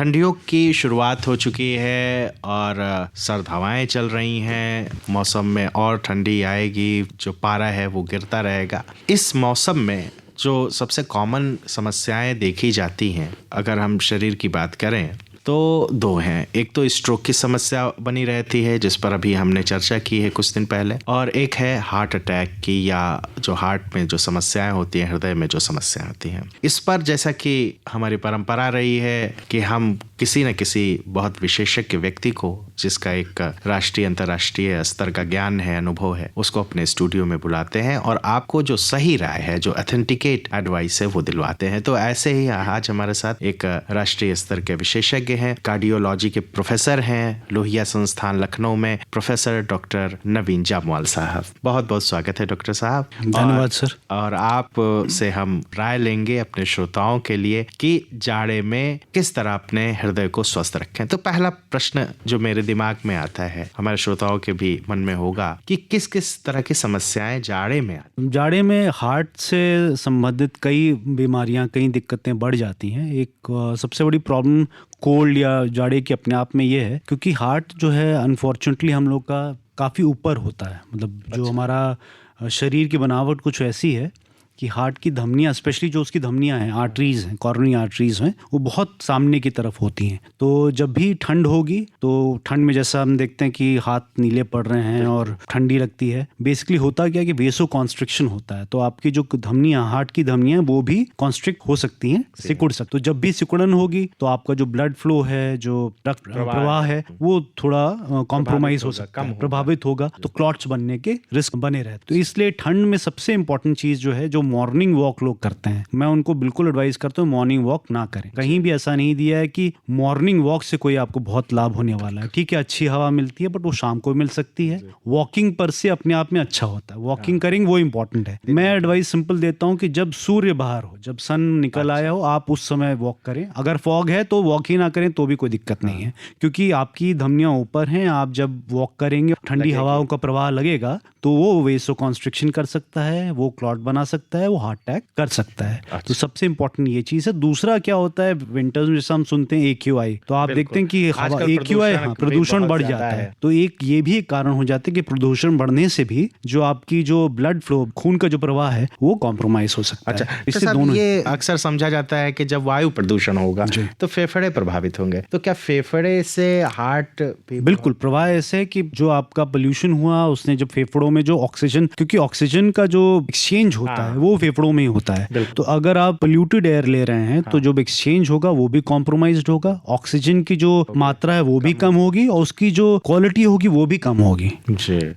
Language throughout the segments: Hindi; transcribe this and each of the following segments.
ठंडियों की शुरुआत हो चुकी है और सर्द हवाएं चल रही हैं। मौसम में और ठंडी आएगी, जो पारा है वो गिरता रहेगा। इस मौसम में जो सबसे कॉमन समस्याएं देखी जाती हैं, अगर हम शरीर की बात करें तो दो हैं। एक तो स्ट्रोक की समस्या बनी रहती है, जिस पर अभी हमने चर्चा की है कुछ दिन पहले, और एक है हार्ट अटैक की, या जो हार्ट में जो समस्याएं होती हैं, हृदय में जो समस्याएं होती हैं। इस पर जैसा कि हमारी परंपरा रही है कि हम किसी न किसी बहुत विशेषज्ञ व्यक्ति को, जिसका एक राष्ट्रीय अंतर्राष्ट्रीय स्तर का ज्ञान है, अनुभव है, उसको अपने स्टूडियो में बुलाते हैं और आपको जो सही राय है, जो ऑथेंटिकेट एडवाइस है, वो दिलवाते हैं। तो ऐसे ही आज हमारे साथ एक राष्ट्रीय स्तर के विशेषज्ञ हैं, कार्डियोलॉजी के प्रोफेसर हैं, लोहिया संस्थान लखनऊ में प्रोफेसर डॉक्टर नवीन जामवाल साहब। बहुत बहुत स्वागत है डॉक्टर साहब। धन्यवाद सर। और आप से हम राय लेंगे अपने श्रोताओं के लिए कि जाड़े में किस तरह अपने हृदय को स्वस्थ रखें। तो पहला प्रश्न जो मेरे दिमाग में आता है, हमारे श्रोताओं के भी मन में होगा कि किस किस तरह की समस्याएं जाड़े में आती। जाड़े में हार्ट से संबंधित कई बीमारियां, कई दिक्कतें बढ़ जाती हैं। एक सबसे बड़ी प्रॉब्लम कोल्ड या जाड़े की अपने आप में ये है, क्योंकि हार्ट जो है अनफॉर्चुनेटली हम लोग का काफ़ी ऊपर होता है। मतलब जो हमारा शरीर की बनावट कुछ ऐसी है कि हार्ट की धमनियाँ, स्पेशली जो उसकी धमनियाँ हैं, आर्टरीज हैं, कॉरोनरी आर्टरीज हैं, वो बहुत सामने की तरफ होती हैं। तो जब भी ठंड होगी, तो ठंड में जैसा हम देखते हैं कि हाथ नीले पड़ रहे हैं और ठंडी लगती है, बेसिकली होता क्या है कि वेसो कॉन्स्ट्रिक्शन होता है। तो आपकी जो धमनियाँ, हार्ट की धमनियाँ, वो भी कॉन्स्ट्रिक्ट हो सकती हैं, सिकुड़ सकती। तो जब भी सिकुड़न होगी तो आपका जो ब्लड फ्लो है, जो रक्त प्रवाह है, वो थोड़ा कॉम्प्रोमाइज हो सकता है, प्रभावित होगा। तो क्लॉट्स बनने के रिस्क बने रहते। तो इसलिए ठंड में सबसे इंपॉर्टेंट चीज जो है, जो मॉर्निंग वॉक लोग करते हैं, मैं उनको बिल्कुल एडवाइस करता हूँ मॉर्निंग वॉक ना करें। कहीं भी ऐसा नहीं दिया है कि मॉर्निंग वॉक से कोई आपको बहुत लाभ होने वाला है। ठीक है, अच्छी हवा मिलती है, बट वो शाम को मिल सकती है। वॉकिंग पर से अपने आप में अच्छा होता है, वॉकिंग करेंगे वो इंपॉर्टेंट है। मैं एडवाइस सिंपल देता हूँ कि जब सूर्य बाहर हो, जब सन निकल आया हो, आप उस समय वॉक करें। अगर फॉग है तो वॉक ही ना करें तो भी कोई दिक्कत नहीं है, क्योंकि आपकी धमनियां ऊपर हैं। आप जब वॉक करेंगे, ठंडी हवाओं का प्रवाह लगेगा, तो वो वेसो कॉन्स्ट्रिक्शन कर सकता है, वो क्लॉट बना सकता है, वो हार्ट अटैक कर सकता है। तो सबसे इंपॉर्टेंट ये चीज है। दूसरा क्या होता है, विंटर्स में जैसे हम सुनते हैं AQI, तो आप देखते हैं कि हवा AQI, प्रदूषण बढ़ जाता है। तो एक ये भी एक कारण हो जाता है कि प्रदूषण बढ़ने से भी जो आपकी जो ब्लड फ्लो, खून का जो प्रवाह है, वो कॉम्प्रोमाइज हो सकता है। इससे दोनों ये अक्सर समझा जाता है कि जब वायु प्रदूषण होगा तो फेफड़े प्रभावित होंगे। तो क्या फेफड़े से हार्ट? बिल्कुल, प्रवाह ऐसे है कि जो आपका पोल्यूशन हुआ, उसने जब फेफड़ों में जो ऑक्सीजन, क्योंकि ऑक्सीजन का जो एक्सचेंज होता है वो फेफड़ों में ही होता है। तो अगर आप पोल्यूटेड एयर ले रहे हैं तो जो एक्सचेंज होगा वो भी कॉम्प्रोमाइज्ड होगा। ऑक्सीजन की जो मात्रा है वो भी कम होगी, और उसकी जो क्वालिटी होगी वो भी कम होगी।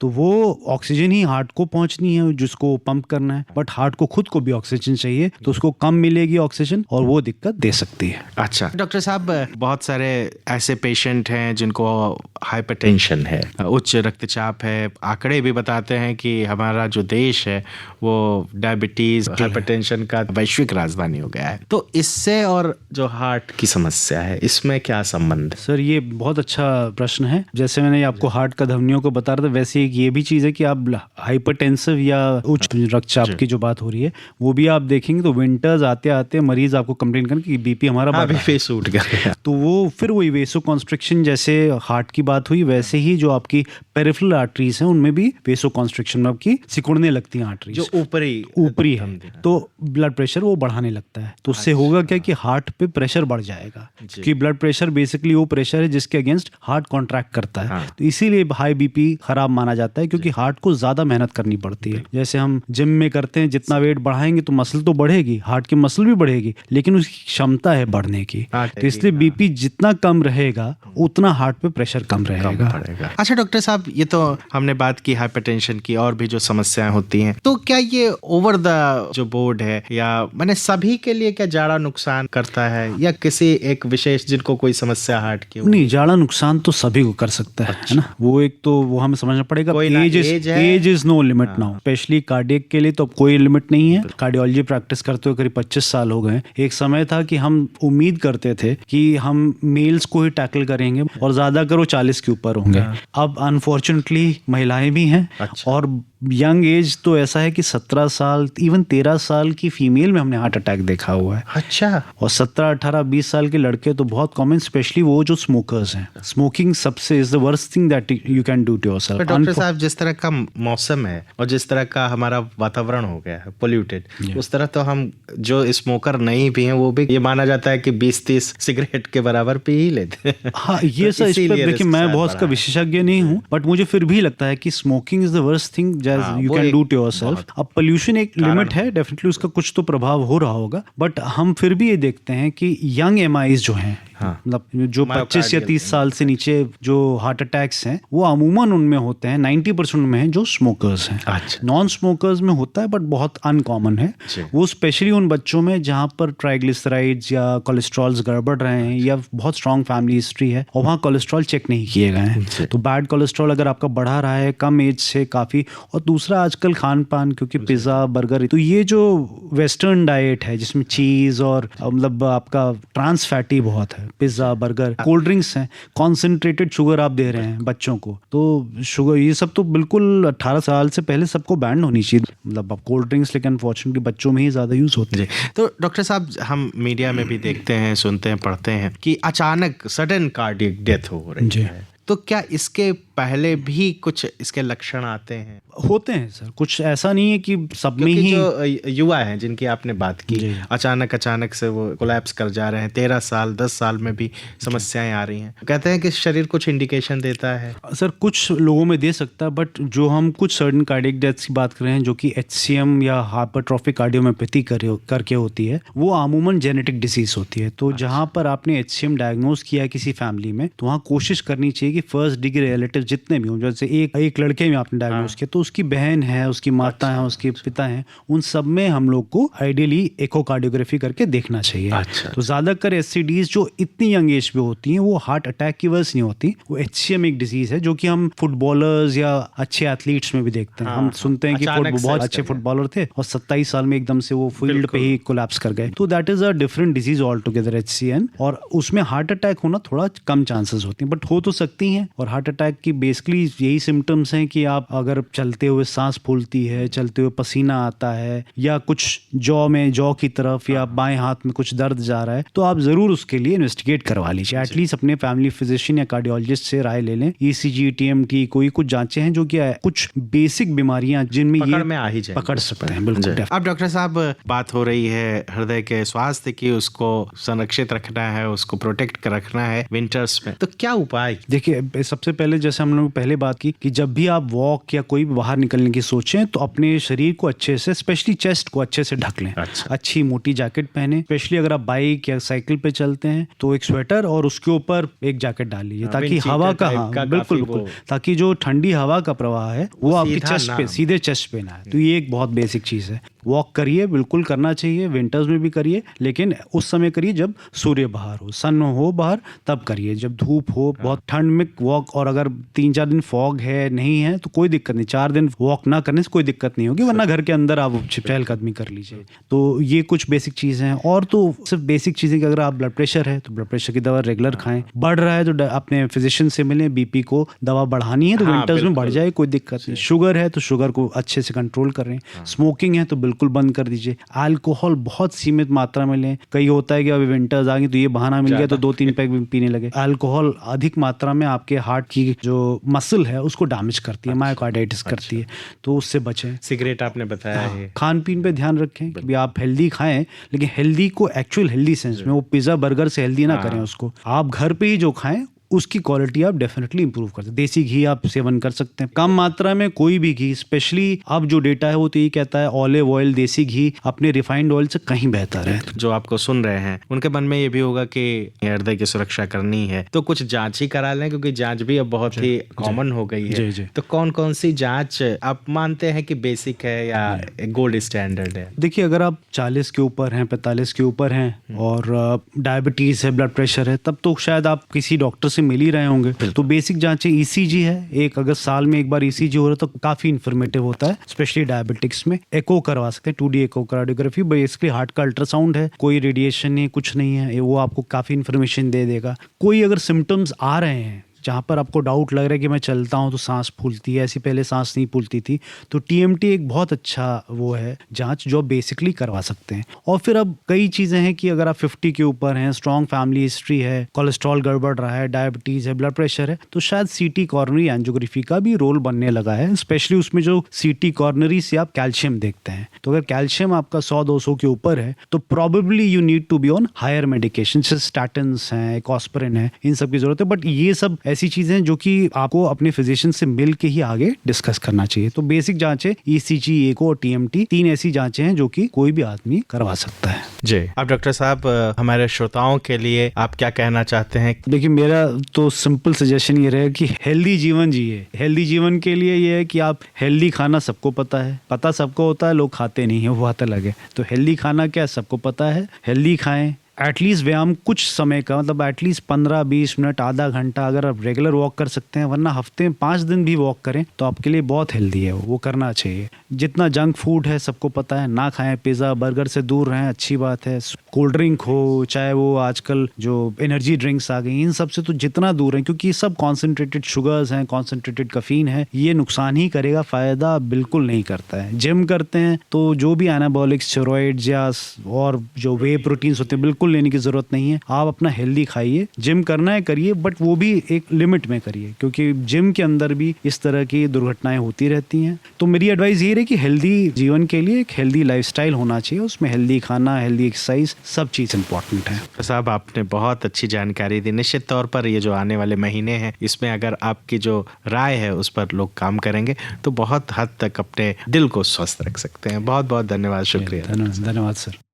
तो वो ऑक्सीजन ही हार्ट को पहुंचनी है, जिसको पंप करना है, बट हार्ट को खुद को भी ऑक्सीजन चाहिए, तो उसको कम मिलेगी ऑक्सीजन और वो दिक्कत दे सकती है। अच्छा डॉक्टर साहब, बहुत सारे ऐसे पेशेंट हैं जिनको हाइपरटेंशन है, उच्च रक्तचाप है। आंकड़े भी बताते हैं कि हमारा जो देश है वो डायबिटीज, हाइपरटेंशन का वैश्विक राजधानी हो गया है। तो इससे और जो हार्ट की समस्या है, इसमें क्या संबंध? सर, ये बहुत अच्छा प्रश्न है। जैसे मैंने आपको हार्ट का धमनियों को बता रहा था, वैसे ये भी चीज है कि आप हाइपरटेंसिव या उच्च रक्तचाप की जो बात हो रही है, वो भी आप देखेंगे तो विंटर्स आते आते मरीज आपको कंप्लेन करें कि बीपी हमारा बढ़ रहा है, सूट गया। तो वो फिर वही वेसो कॉन्स्ट्रिक्शन, जैसे हार्ट की बात हुई, वैसे ही जो आपकी पेरिफेरल आर्टरीज हैं, उनमें भी वेसो कॉन्स्ट्रिक्शन में आपकी सिकुड़ने लगती हैं आर्टरीज, जो ऊपरी है, तो ब्लड प्रेशर वो बढ़ाने लगता है। तो उससे होगा क्या कि हार्ट पे प्रेशर बढ़ जाएगा, क्योंकि ब्लड प्रेशर बेसिकली वो प्रेशर है जिसके अगेंस्ट हार्ट कॉन्ट्रैक्ट करता है। तो इसीलिए हाई बीपी खराब माना जाता है, क्योंकि हार्ट को ज्यादा मेहनत करनी पड़ती है। जैसे हम जिम में करते हैं, जितना वेट बढ़ाएंगे तो मसल तो बढ़ेगी, हार्ट की मसल भी बढ़ेगी, लेकिन उसकी क्षमता है बढ़ने की। तो इसलिए बीपी जितना कम रहेगा उतना हार्ट पे प्रेशर कम रहेगा। अच्छा डॉक्टर साहब, ये तो हमने बात की हाइपरटेंशन की, और भी जो समस्याएं होती हैं, तो क्या ये ओवर द जो बोर्ड है, या मैंने सभी के लिए क्या जाड़ा नुकसान करता है, या किसी एक विशेष जिनको कोई समस्या हार्ट की? नहीं, जाड़ा नुकसान तो सभी को कर सकता है, है ना। वो एक तो वो हमें समझना पड़ेगा, age is no limit now. Specially cardiac के लिए तो कोई लिमिट नहीं है। कार्डियोलॉजी प्रैक्टिस करते हुए करीब 25 साल हो गए। एक समय था कि हम उम्मीद करते थे कि हम मेल्स को ही टैकल करेंगे और ज्यादा करो 40 के ऊपर होंगे। अब अनफॉर्चुनेटली महिलाएं भी हैं और यंग एज तो ऐसा है कि 17 साल इवन 13 साल की फीमेल में हमने हार्ट अटैक देखा हुआ है। अच्छा। और 17, 18, 20 साल के लड़के तो बहुत कॉमन, स्पेशली वो जो स्मोकर्स हैं। स्मोकिंग सबसे is the worst thing that you can do to yourself. Doctor साहब, जिस तरह का मौसम है और जिस तरह का हमारा वातावरण हो गया है पोल्यूटेड, उस तरह तो हम जो स्मोकर नहीं भी हैं वो भी ये माना जाता है कि 20-30 सिगरेट के बराबर पी ही लेते हैं। हाँ, ये सर, इस पर देखिए मैं बहुत का विशेषज्ञ नहीं हूँ, बट मुझे फिर भी लगता है कि smoking is the worst thing you can do to yourself. अब पोल्यूशन एक लिमिट है, डेफिनेटली उसका कुछ तो प्रभाव हो रहा होगा, बट हम फिर भी ये देखते हैं कि यंग एमआईज जो हैं, मतलब जो 25 या 30 साल से नीचे जो हार्ट अटैक्स हैं, वो अमूमन उनमें होते हैं 90% में हैं जो स्मोकर्स हैं। अच्छा। नॉन स्मोकर्स में होता है बट बहुत अनकॉमन है वो, स्पेशली उन बच्चों में जहाँ पर ट्राइग्लिसराइड्स या कोलेस्ट्रॉल्स गड़बड़ रहे हैं या बहुत स्ट्रॉन्ग फैमिली हिस्ट्री है और वहाँ कोलेस्ट्रॉल चेक नहीं किए गए हैं। तो बैड कोलेस्ट्रॉल अगर आपका बढ़ा रहा है कम एज से काफ़ी, और दूसरा आजकल खान पान, क्योंकि पिज़्ज़ा बर्गर, तो ये जो वेस्टर्न डाइट है जिसमें चीज़ और मतलब आपका ट्रांस फैटी बहुत है, पिज्ज़ा बर्गर, कोल्ड ड्रिंक्स हैं, कॉन्सेंट्रेटेड शुगर आप दे रहे हैं बच्चों को, तो शुगर ये सब तो बिल्कुल 18 साल से पहले सबको बैन होनी चाहिए, मतलब अब कोल्ड ड्रिंक्स, लेकिन अनफॉर्चुनेटली बच्चों में ही ज़्यादा यूज़ होते हैं। तो डॉक्टर साहब, हम मीडिया में भी देखते हैं, सुनते हैं, पढ़ते हैं कि अचानक सडन कार्डियक डेथ हो रही है, तो क्या इसके पहले भी कुछ इसके लक्षण आते हैं? होते हैं सर, कुछ ऐसा नहीं है कि सब में ही। जो युवा हैं जिनकी आपने बात की, अचानक से वो कोलैप्स कर जा रहे हैं, 13 साल 10 साल में भी समस्याएं आ रही हैं, कहते हैं कि शरीर कुछ इंडिकेशन देता है। सर कुछ लोगों में दे सकता है, बट जो हम कुछ सर्टेन कार्डियक डेथ्स की बात कर रहे हैं जो कि HCM या हाइपरट्रॉफिक कार्डियोमायोपैथी करके होती है, वो अमूमन जेनेटिक डिसीज होती है। तो जहाँ पर आपने HCM डायग्नोज किया है किसी फैमिली में, तो वहाँ कोशिश करनी चाहिए कि फर्स्ट डिग्री रिलेटिव जितने भी हों, जैसे एक लड़के में आपने डायग्नोज किया तो उसकी बहन है, उसकी माता है, उसके पिता हैं, उन सब में हम लोग को आइडियली इकोकार्डियोग्राफी करके देखना चाहिए। तो ज्यादातर SCDs जो इतनी यंग एज पे होती हैं वो हार्ट अटैक की वजह से नहीं होती, वो HCM एक डिजीज है जो कि हम फुटबॉलर्स या अच्छे एथलीट्स में भी देखते हैं। हम सुनते हैं कि बहुत अच्छे फुटबॉलर थे और 27 साल में एकदम से वो फील्ड पे ही कोलैप्स कर गए, तो that is a different disease all together HCM, और उसमें हार्ट अटैक होना थोड़ा कम चांसेस होते हैं, बट हो तो सकती हैं। और हार्ट अटैक की बेसिकली यही सिम्टम्स हैं कि आप अगर चलते हुए सांस फूलती है, चलते हुए पसीना आता है, या कुछ जॉ की तरफ या बाएं हाथ में कुछ दर्द जा रहा है, तो आप जरूर उसके लिए इन्वेस्टिगेट करवा लीजिए। एटलीस्ट अपने फैमिली फिजिशियन या कार्डियोलॉजिस्ट से राय ले लें। ECG, TMT, कोई कुछ जांचें हैं जो कि कुछ बेसिक बीमारियां जिनमें ये में आ ही जाए, पकड़ सकते हैं। बिल्कुल। अब डॉक्टर साहब, बात हो रही है हृदय के स्वास्थ्य की, उसको संरक्षित रखना है, उसको प्रोटेक्ट कर रखना है विंटर्स में, तो क्या उपाय? देखिए, सबसे पहले जैसे हम लोग पहले बात की कि जब भी आप वॉक या कोई भी बाहर निकलने की सोचें तो अपने शरीर को अच्छे से, स्पेशली चेस्ट को अच्छे से ढक लें। अच्छी मोटी जैकेट पहने, स्पेशली अगर आप बाइक या साइकिल पे चलते हैं तो एक स्वेटर और उसके ऊपर एक जैकेट डाल लीजिए ताकि हवा का, बिल्कुल, ताकि जो ठंडी हवा का प्रवाह है वो आपकी चेस्ट पे, सीधे चेस्ट पे ना आए। तो ये एक बहुत बेसिक चीज है। वॉक करिए, बिल्कुल करना चाहिए, विंटर्स में भी करिए, लेकिन उस समय करिए जब सूर्य बाहर हो, सन हो बाहर, तब करिए। जब धूप हो, बहुत ठंड में वॉक, और अगर 3-4 दिन फॉग है, नहीं है तो कोई दिक्कत नहीं, 4 दिन वॉक ना करने से कोई दिक्कत नहीं होगी, वरना घर के अंदर आप चहलकदमी कर लीजिए। तो ये कुछ बेसिक चीज़ें हैं। और तो सिर्फ बेसिक चीज़ें कि अगर आप ब्लड प्रेशर है तो ब्लड प्रेशर की दवा रेगुलर खाएं, बढ़ रहा है तो अपने फिजिशियन से मिलें, BP को दवा बढ़ानी है तो विंटर्स में बढ़ जाए, कोई दिक्कत नहीं। शुगर है तो शुगर को अच्छे से कंट्रोल करें। स्मोकिंग है तो बिल्कुल बंद कर दीजिए। अल्कोहल बहुत सीमित मात्रा में लें। कई होता है कि अभी विंटर्स आ गई तो ये बहाना मिल गया तो 2-3 पैक पीने लगे। अल्कोहल अधिक मात्रा में आपके हार्ट की जो मसल है उसको डैमेज करती है, मायोकार्डाइटिस करती है, तो उससे बचें। सिगरेट आपने बताया है। खान पीन पे ध्यान रखें कि आप हेल्दी खाएं, लेकिन हेल्दी को एक्चुअल हेल्दी सेंस में, वो पिज्जा बर्गर से हेल्दी ना करें उसको। आप घर पे ही जो खाएं उसकी क्वालिटी आप डेफिनेटली इंप्रूव कर सकते हैं। देसी घी आप सेवन कर सकते हैं, कम मात्रा में कोई भी घी। स्पेशली अब जो डेटा है वो तो ये कहता है ऑलिव ऑयल, देसी घी अपने रिफाइंड ऑयल से कहीं बेहतर है। जो आपको सुन रहे हैं उनके मन में ये भी होगा कि हृदय की सुरक्षा करनी है तो कुछ जांच ही करा लें, क्योंकि जांच भी अब बहुत ही कॉमन हो गई है। तो कौन कौन सी जांच आप मानते हैं कि बेसिक है या गोल्ड स्टैंडर्ड है? देखिए, अगर आप 40 के ऊपर हैं, 45 के ऊपर हैं और डायबिटीज है, ब्लड प्रेशर है, तब तो शायद आप किसी डॉक्टर से मिल ही रहे होंगे। तो बेसिक जांचें ECG है, एक अगर साल में एक बार ECG हो रहा है तो काफी इन्फॉर्मेटिव होता है, स्पेशली डायबिटिक्स में। एको करवा सकते हैं, 2D इकोकार्डियोग्राफी, बेसिकली हार्ट का अल्ट्रासाउंड है, कोई रेडिएशन नहीं, कुछ नहीं है, वो आपको काफी इन्फॉर्मेशन दे देगा। कोई अगर सिम्टम्स आ रहे हैं, जहाँ पर आपको डाउट लग रहा है कि मैं चलता हूँ तो सांस फूलती है, ऐसी पहले सांस नहीं फूलती थी, तो टीएमटी एक बहुत अच्छा वो है जांच जो बेसिकली करवा सकते हैं। और फिर अब कई चीज़ें हैं कि अगर आप 50 के ऊपर हैं, स्ट्रॉन्ग फैमिली हिस्ट्री है, कोलेस्ट्रॉल गड़बड़ रहा है, डायबिटीज़ है, ब्लड प्रेशर है, तो शायद सीटी कॉर्नरी एंजियोग्राफी का भी रोल बनने लगा है, स्पेशली उसमें जो सीटी कॉर्नरी से आप कैल्शियम देखते हैं। तो अगर कैल्शियम आपका 100-200 के ऊपर है तो probably you need to be on higher medication, जैसे स्टैटिन्स हैं, एस्पिरिन है, इन सब की जरूरत है। बट ये सब ऐसी चीजें हैं जो कि आपको अपने फिजिशियन से मिल के ही आगे डिस्कस करना चाहिए। तो बेसिक जांचें ईसीजी, एको और टीएमटी, 3 ऐसी जांचें हैं जो कि कोई भी आदमी करवा सकता है। जी, अब डॉक्टर साहब हमारे श्रोताओं के लिए आप क्या कहना चाहते हैं? देखिए, मेरा तो सिंपल सजेशन ये रहेगा कि हेल्दी जीवन जिए। हेल्दी जीवन के लिए ये है कि आप हेल्दी खाना, सबको पता है, पता सबको होता है, लोग खाते नहीं है, वो बात अलग है। तो हेल्दी खाना क्या सबको पता है, हेल्दी खाएं। एटलीस्ट व्यायाम कुछ समय का, मतलब एटलीस्ट 15-20 मिनट, आधा घंटा अगर आप रेगुलर वॉक कर सकते हैं, वरना हफ्ते में 5 दिन भी वॉक करें तो आपके लिए बहुत हेल्दी है, वो करना चाहिए। जितना जंक फूड है सबको पता है, ना खाएं, पिज़्ज़ा बर्गर से दूर रहें, अच्छी बात है। कोल्ड ड्रिंक हो, चाहे वो आजकल जो एनर्जी ड्रिंक्स आ गई, इन सब से तो जितना दूर हैं, क्योंकि ये सब कॉन्सेंट्रेटेड शुगर्स हैं, कॉन्सेंट्रेटेड कैफीन है, ये नुकसान ही करेगा, फ़ायदा बिल्कुल नहीं करता है। जिम करते हैं तो जो भी एनाबॉलिक स्टेरॉइड्स या और जो वे प्रोटीन्स होते हैं बिल्कुल लेने की जरूरत नहीं है। आप अपना हेल्दी खाइए, जिम करना है करिए, बट वो भी एक लिमिट में करिए, क्योंकि जिम के अंदर भी इस तरह की दुर्घटनाएं होती रहती हैं। तो मेरी एडवाइस ये है कि हेल्दी जीवन के लिए एक हेल्दी लाइफस्टाइल होना चाहिए, उसमें हेल्दी खाना, हेल्दी एक्सरसाइज, सब चीज़ इंपॉर्टेंट है। साहब, आपने बहुत अच्छी जानकारी दी। निश्चित तौर पर ये जो आने वाले महीने हैं, इसमें अगर आपकी जो राय है उस पर लोग काम करेंगे तो बहुत हद तक अपने दिल को स्वस्थ रख सकते हैं। बहुत बहुत धन्यवाद, शुक्रिया। धन्यवाद सर।